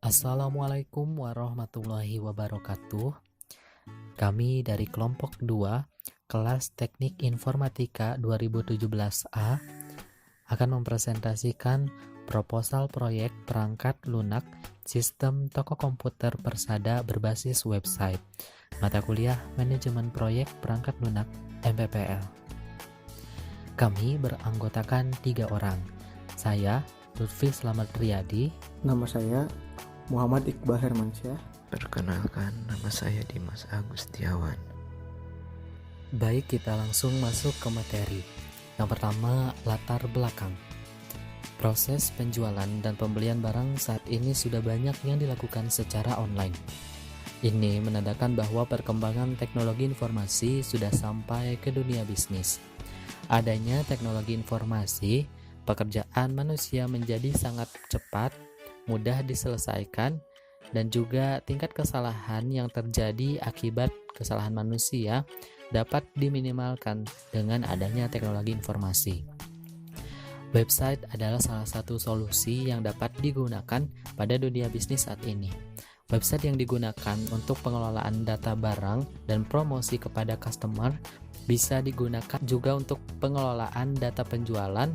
Assalamualaikum warahmatullahi wabarakatuh. Kami dari kelompok 2, kelas Teknik Informatika 2017A akan mempresentasikan proposal proyek perangkat lunak sistem toko komputer Persada berbasis website. Mata kuliah Manajemen Proyek Perangkat Lunak MPPL. Kami beranggotakan 3 orang. Saya, Lutfi Slamet Riyadi. Nama saya Muhammad Iqbal Hermansyah. Perkenalkan, nama saya Dimas Agustiawan. Baik, kita langsung masuk ke materi. Yang pertama, latar belakang. Proses penjualan dan pembelian barang saat ini sudah banyak yang dilakukan secara online. Ini menandakan bahwa perkembangan teknologi informasi sudah sampai ke dunia bisnis. Adanya teknologi informasi, pekerjaan manusia menjadi sangat cepat, mudah diselesaikan, dan juga tingkat kesalahan yang terjadi akibat kesalahan manusia dapat diminimalkan dengan adanya teknologi informasi. Website adalah salah satu solusi yang dapat digunakan pada dunia bisnis saat ini. Website yang digunakan untuk pengelolaan data barang dan promosi kepada customer bisa digunakan juga untuk pengelolaan data penjualan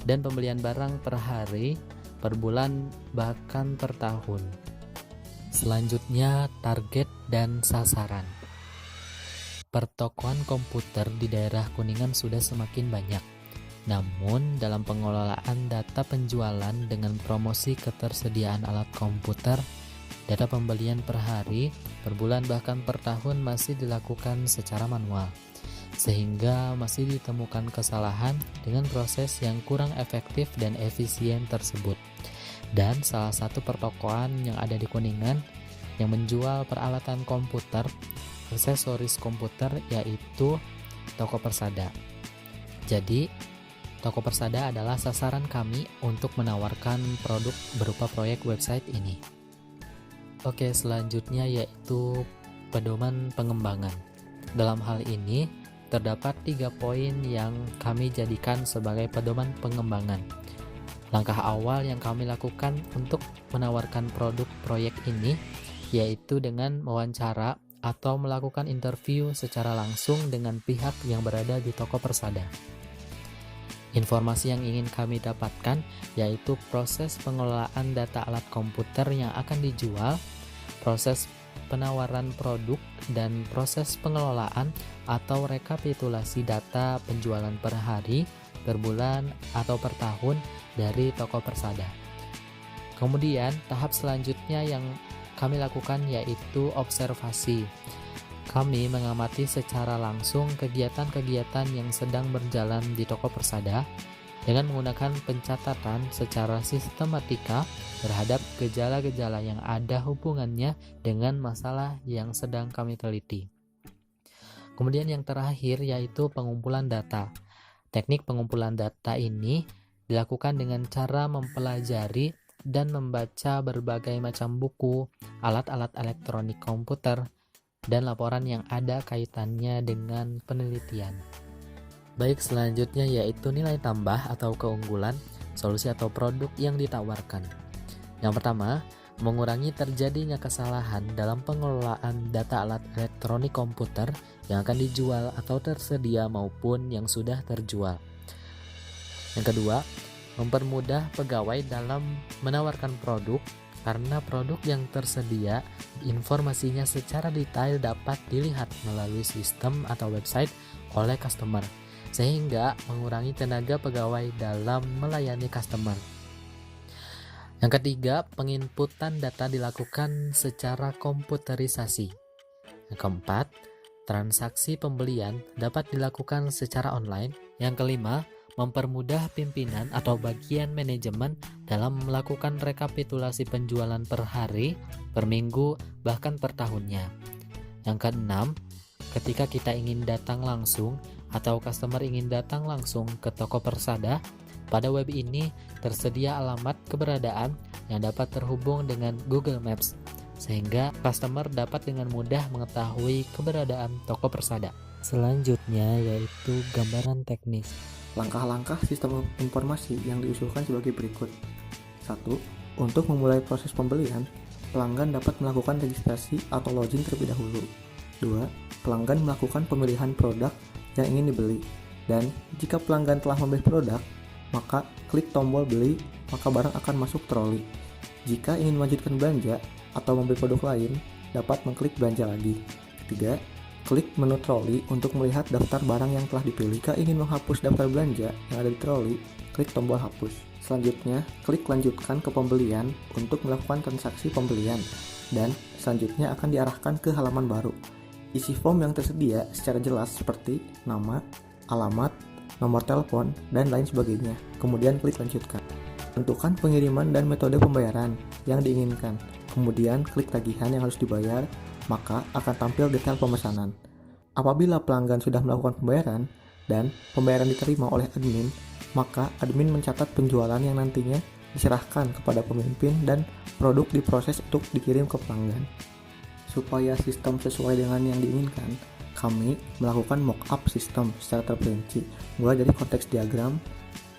dan pembelian barang per hari, per bulan, bahkan per tahun. Selanjutnya, target dan sasaran. Pertokoan komputer di daerah Kuningan sudah semakin banyak. Namun, dalam pengelolaan data penjualan dengan promosi ketersediaan alat komputer, data pembelian per hari, per bulan, bahkan per tahun masih dilakukan secara manual, sehingga masih ditemukan kesalahan dengan proses yang kurang efektif dan efisien tersebut. Dan salah satu pertokoan yang ada di Kuningan yang menjual peralatan komputer, aksesoris komputer, yaitu Toko Persada. Jadi, Toko Persada adalah sasaran kami untuk menawarkan produk berupa proyek website ini. Oke, selanjutnya yaitu pedoman pengembangan. Dalam hal ini, terdapat 3 poin yang kami jadikan sebagai pedoman pengembangan. Langkah awal yang kami lakukan untuk menawarkan produk proyek ini yaitu dengan mewawancara atau melakukan interview secara langsung dengan pihak yang berada di Toko Persada. Informasi yang ingin kami dapatkan yaitu proses pengelolaan data alat komputer yang akan dijual, proses penawaran produk, dan proses pengelolaan atau rekapitulasi data penjualan per hari, per bulan, atau per tahun dari Toko Persada. Kemudian tahap selanjutnya yang kami lakukan yaitu observasi. Kami mengamati secara langsung kegiatan-kegiatan yang sedang berjalan di Toko Persada dengan menggunakan pencatatan secara sistematika terhadap gejala-gejala yang ada hubungannya dengan masalah yang sedang kami teliti. Kemudian yang terakhir yaitu pengumpulan data. Teknik pengumpulan data ini dilakukan dengan cara mempelajari dan membaca berbagai macam buku, alat-alat elektronik komputer, dan laporan yang ada kaitannya dengan penelitian. Baik, selanjutnya yaitu nilai tambah atau keunggulan, solusi atau produk yang ditawarkan. Yang pertama, mengurangi terjadinya kesalahan dalam pengelolaan data alat elektronik komputer yang akan dijual atau tersedia maupun yang sudah terjual. Yang kedua, mempermudah pegawai dalam menawarkan produk karena produk yang tersedia informasinya secara detail dapat dilihat melalui sistem atau website oleh customer, sehingga mengurangi tenaga pegawai dalam melayani customer. Yang ketiga, penginputan data dilakukan secara komputerisasi. Yang keempat, transaksi pembelian dapat dilakukan secara online. Yang kelima, mempermudah pimpinan atau bagian manajemen dalam melakukan rekapitulasi penjualan per hari, per minggu, bahkan per tahunnya. Yang keenam, ketika kita ingin datang langsung atau customer ingin datang langsung ke Toko Persada, pada web ini tersedia alamat keberadaan yang dapat terhubung dengan Google Maps, sehingga customer dapat dengan mudah mengetahui keberadaan Toko Persada. Selanjutnya yaitu gambaran teknis. Langkah-langkah sistem informasi yang diusulkan sebagai berikut. 1. Untuk memulai proses pembelian, pelanggan dapat melakukan registrasi atau login terlebih dahulu. 2. Pelanggan melakukan pemilihan produk yang ingin dibeli. Dan jika pelanggan telah membeli produk, maka klik tombol beli, maka barang akan masuk troli. Jika ingin melanjutkan belanja atau membeli produk lain, dapat mengklik belanja lagi. 3. Klik menu troli untuk melihat daftar barang yang telah dipilih. Jika ingin menghapus daftar belanja yang ada di troli, klik tombol hapus. Selanjutnya, klik lanjutkan ke pembelian untuk melakukan transaksi pembelian. Dan selanjutnya akan diarahkan ke halaman baru. Isi form yang tersedia secara jelas seperti nama, alamat, nomor telepon, dan lain sebagainya. Kemudian klik lanjutkan. Tentukan pengiriman dan metode pembayaran yang diinginkan. Kemudian klik tagihan yang harus dibayar, maka akan tampil detail pemesanan. Apabila pelanggan sudah melakukan pembayaran dan pembayaran diterima oleh admin, maka admin mencatat penjualan yang nantinya diserahkan kepada pemimpin dan produk diproses untuk dikirim ke pelanggan. Supaya sistem sesuai dengan yang diinginkan, kami melakukan mock-up sistem secara terperinci, mulai dari konteks diagram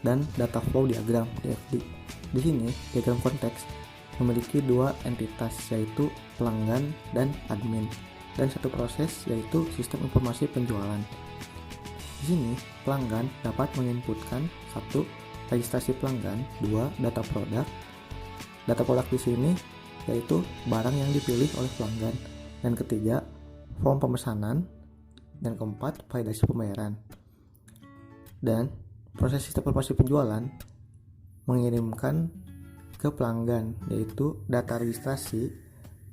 dan data flow diagram (DFD). Di sini, diagram konteks memiliki dua entitas, yaitu pelanggan dan admin, dan satu proses, yaitu sistem informasi penjualan. Di sini, pelanggan dapat menginputkan 1. Registrasi pelanggan, 2. Data produk. Data produk di sini yaitu barang yang dipilih oleh pelanggan, dan ketiga, form pemesanan, dan keempat, validasi pembayaran. Dan proses sistem informasi penjualan mengirimkan ke pelanggan, yaitu data registrasi,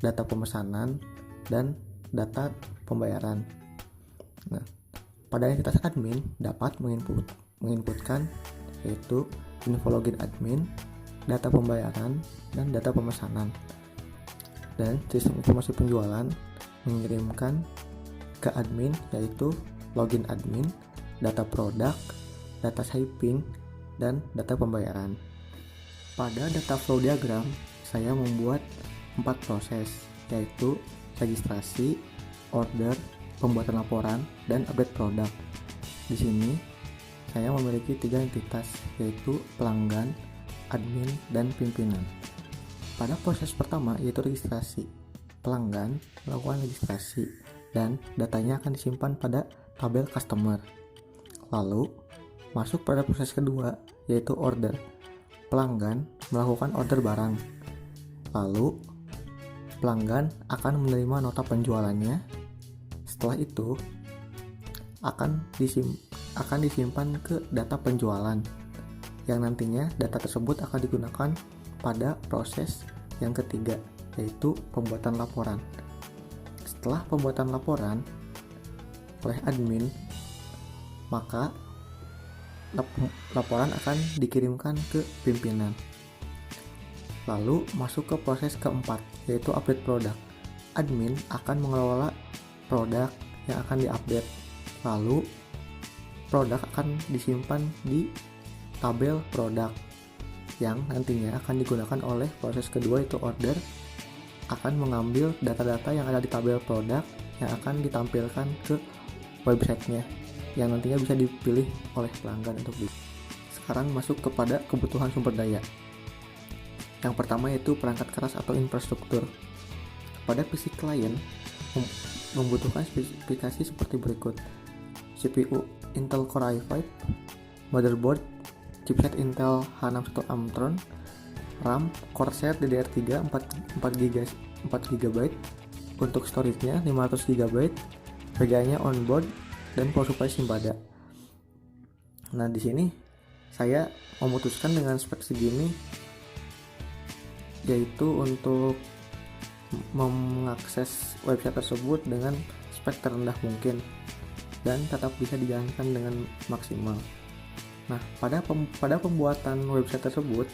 data pemesanan, dan data pembayaran. Nah, pada entitas admin dapat menginputkan yaitu info login admin, data pembayaran, dan data pemesanan. Dan sistem informasi penjualan mengirimkan ke admin yaitu login admin, data produk, data shipping, dan data pembayaran. Pada data flow diagram, saya membuat 4 proses, yaitu registrasi, order, pembuatan laporan, dan update produk. Di sini, saya memiliki 3 entitas, yaitu pelanggan, admin, dan pimpinan. Pada proses pertama, yaitu registrasi, pelanggan melakukan registrasi, dan datanya akan disimpan pada tabel customer. Lalu, masuk pada proses kedua, yaitu order. Pelanggan melakukan order barang. Lalu, pelanggan akan menerima nota penjualannya. Setelah itu, akan disimpan ke data penjualan, yang nantinya data tersebut akan digunakan pada proses yang ketiga, yaitu pembuatan laporan. Setelah pembuatan laporan oleh admin, maka laporan akan dikirimkan ke pimpinan. Lalu masuk ke proses keempat, yaitu update produk. Admin akan mengelola produk yang akan diupdate. Lalu produk akan disimpan di tabel produk, yang nantinya akan digunakan oleh proses kedua, yaitu order, akan mengambil data-data yang ada di tabel produk yang akan ditampilkan ke websitenya, yang nantinya bisa dipilih oleh pelanggan untuk beli. Sekarang masuk kepada kebutuhan sumber daya. Yang pertama yaitu perangkat keras atau infrastruktur. Pada PC klien membutuhkan spesifikasi seperti berikut: CPU Intel Core i5, motherboard chipset Intel H61 Amtron, RAM Corsair DDR3 4GB, untuk storage-nya 500GB, VGA-nya onboard, dan power supply Simbada. Nah, di sini saya memutuskan dengan spek segini, yaitu untuk mengakses website tersebut dengan spek terendah mungkin dan tetap bisa dijalankan dengan maksimal. Nah, pada pembuatan website tersebut,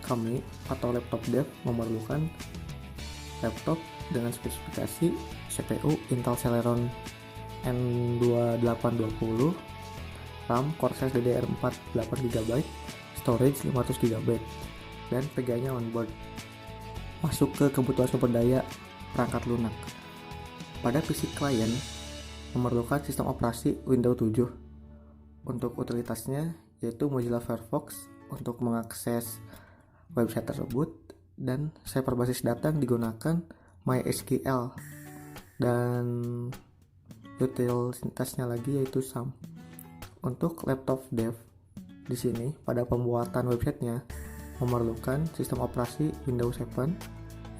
kami atau laptop dev memerlukan laptop dengan spesifikasi CPU Intel Celeron N2820, RAM Corsair DDR4 8GB, storage 500GB, dan VGA-nya onboard. Masuk ke kebutuhan sumber daya perangkat lunak. Pada PC klien memerlukan sistem operasi Windows 7. Untuk utilitasnya yaitu Mozilla Firefox untuk mengakses website tersebut, dan server basis data yang digunakan MySQL, dan utilitasnya lagi yaitu SAM. Untuk laptop dev, di sini pada pembuatan websitenya memerlukan sistem operasi Windows 7,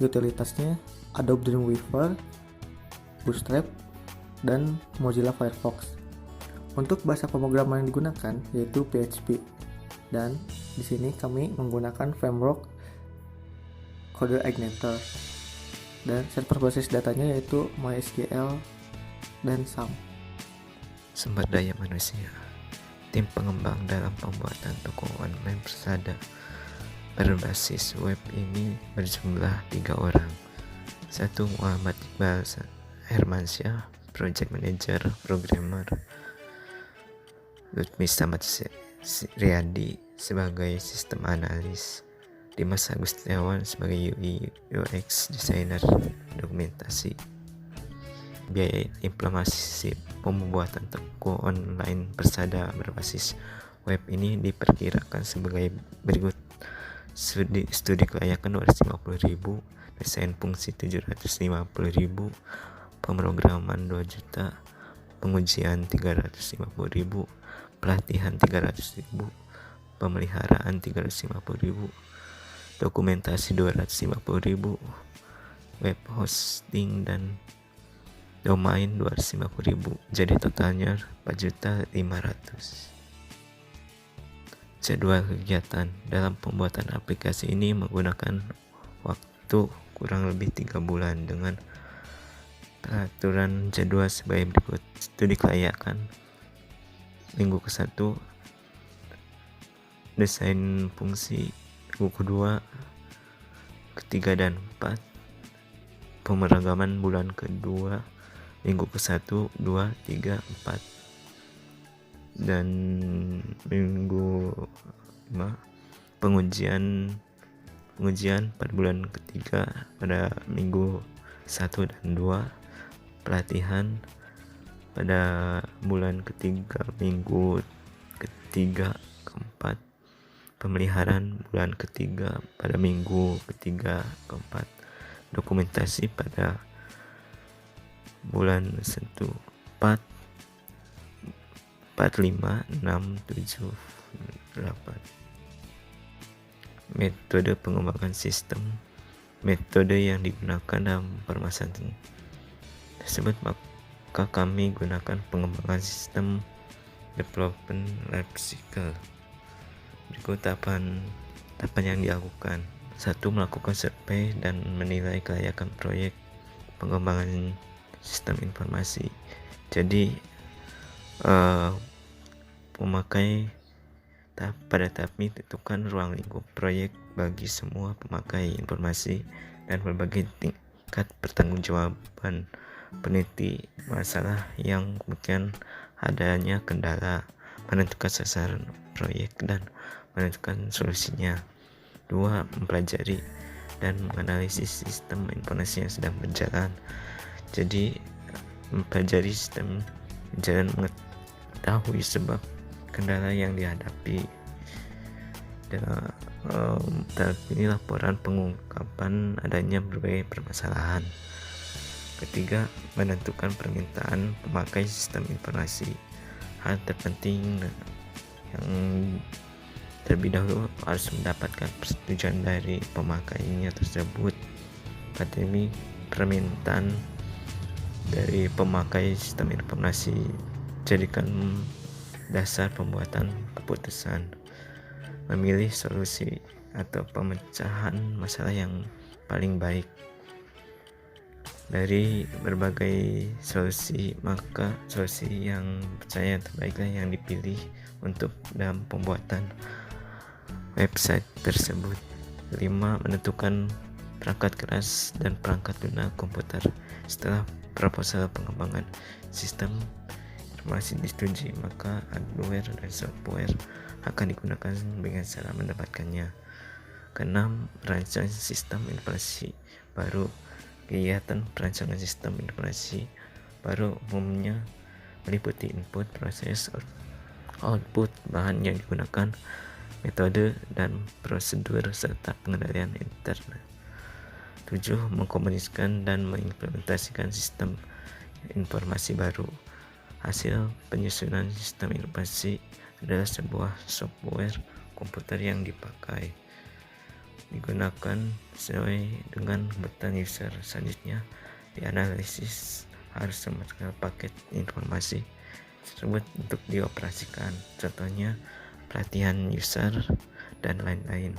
utilitasnya Adobe Dreamweaver, Bootstrap, dan Mozilla Firefox. Untuk bahasa pemrograman yang digunakan yaitu PHP, dan di sini kami menggunakan framework CodeIgniter, dan server basis datanya yaitu MySQL dan SAM. Sumber daya manusia. Tim pengembang dalam pembuatan toko online persada berbasis web ini berjumlah 3 orang. 1. Muhammad Iqbal Hermansyah, Project Manager, Programmer. Lutfi Samad Riyadi sebagai Sistem Analis. Dimas Agustiawan sebagai UI UX Designer Dokumentasi. Biaya implementasi pembuatan toko online persada berbasis web ini diperkirakan sebagai berikut: studi kelayakan 250.000, desain fungsi 750.000, pemrograman 2 juta, pengujian 350.000, pelatihan 300.000, pemeliharaan 350.000, dokumentasi 250.000, web hosting dan domain 250.000. Jadi totalnya 4.500.000. Jadwal kegiatan dalam pembuatan aplikasi ini menggunakan waktu kurang lebih 3 bulan dengan peraturan jadwal sebagai berikut: studi kelayakan minggu ke-1, desain fungsi minggu ke-2, ke-3 dan 4, pemrograman bulan ke-2 minggu ke-1, 2, 3, 4, dan minggu 5 pengujian pada bulan ke-3 pada minggu 1 dan 2, pelatihan pada bulan ke-3 minggu ke-3 ke-4, pemeliharaan bulan ke-3 pada minggu ke-3 ke-4, dokumentasi pada bulan 1, 4, 5, 6, 7, 8. Metode pengembangan sistem. Metode yang digunakan dalam permasalahan tersebut, maka kami gunakan pengembangan sistem development life cycle. Berikut tahapan yang dilakukan. 1. Melakukan survei dan menilai kelayakan proyek pengembangan sistem informasi. Jadi pemakai pada tahap ini tentukan ruang lingkup proyek bagi semua pemakai informasi dan berbagai tingkat pertanggungjawaban, peneliti masalah yang mungkin adanya kendala, menentukan sasaran proyek dan menentukan solusinya. 2. Mempelajari dan menganalisis sistem informasi yang sedang berjalan. Jadi mempelajari sistem berjalan, mengetahui sebab kendala yang dihadapi. Dalam ini laporan pengungkapan adanya berbagai permasalahan. 3. Menentukan permintaan pemakai sistem informasi. Hal terpenting yang terlebih dahulu harus mendapatkan persetujuan dari pemakainya tersebut. Pada ini permintaan dari pemakai sistem informasi jadikan dasar pembuatan keputusan, memilih solusi atau pemecahan masalah yang paling baik. Dari berbagai solusi, maka solusi yang percaya terbaiklah yang dipilih untuk dalam pembuatan website tersebut. 5. Menentukan perangkat keras dan perangkat lunak komputer. Setelah proposal pengembangan sistem informasi disetujui, maka hardware dan software akan digunakan dengan cara mendapatkannya. 6. Merancang sistem informasi baru. Kegiatan perancangan sistem informasi baru umumnya meliputi input, proses, output, bahan yang digunakan, metode dan prosedur serta pengendalian internet. 7. Mengkomunikasikan dan mengimplementasikan sistem informasi baru. Hasil penyusunan sistem informasi adalah sebuah software komputer yang digunakan sesuai dengan kebutuhan user. Selanjutnya, dianalisis harus memasukkan paket informasi tersebut untuk dioperasikan. Contohnya, pelatihan user dan lain-lain.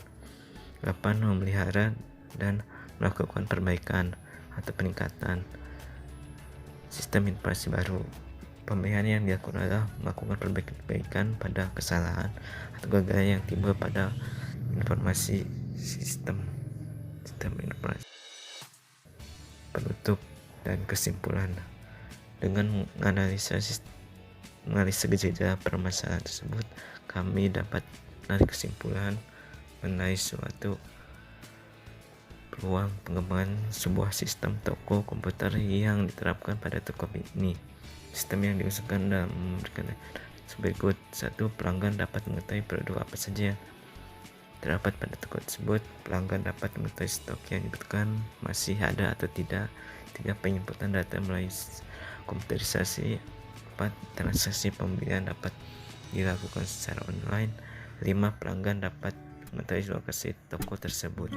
8. Memelihara dan melakukan perbaikan atau peningkatan sistem informasi baru. Pemeliharaan yang dilakukan adalah melakukan perbaikan pada kesalahan atau kegagalan yang timbul pada informasi sistem informasi. Penutup dan kesimpulan. Dengan menganalisa gejala permasalahan tersebut, kami dapat menarik kesimpulan mengenai suatu peluang pengembangan sebuah sistem toko komputer yang diterapkan pada toko ini. Sistem yang diusulkan dalam memberikan berikut. 1. Pelanggan dapat mengetahui produk apa saja yang terdapat pada toko tersebut. Pelanggan dapat mengetahui stok yang dibutuhkan masih ada atau tidak. 3. Penginputan data melalui komputerisasi. 4. Transaksi pembelian dapat dilakukan secara online. 5. Pelanggan dapat mengetahui lokasi toko tersebut.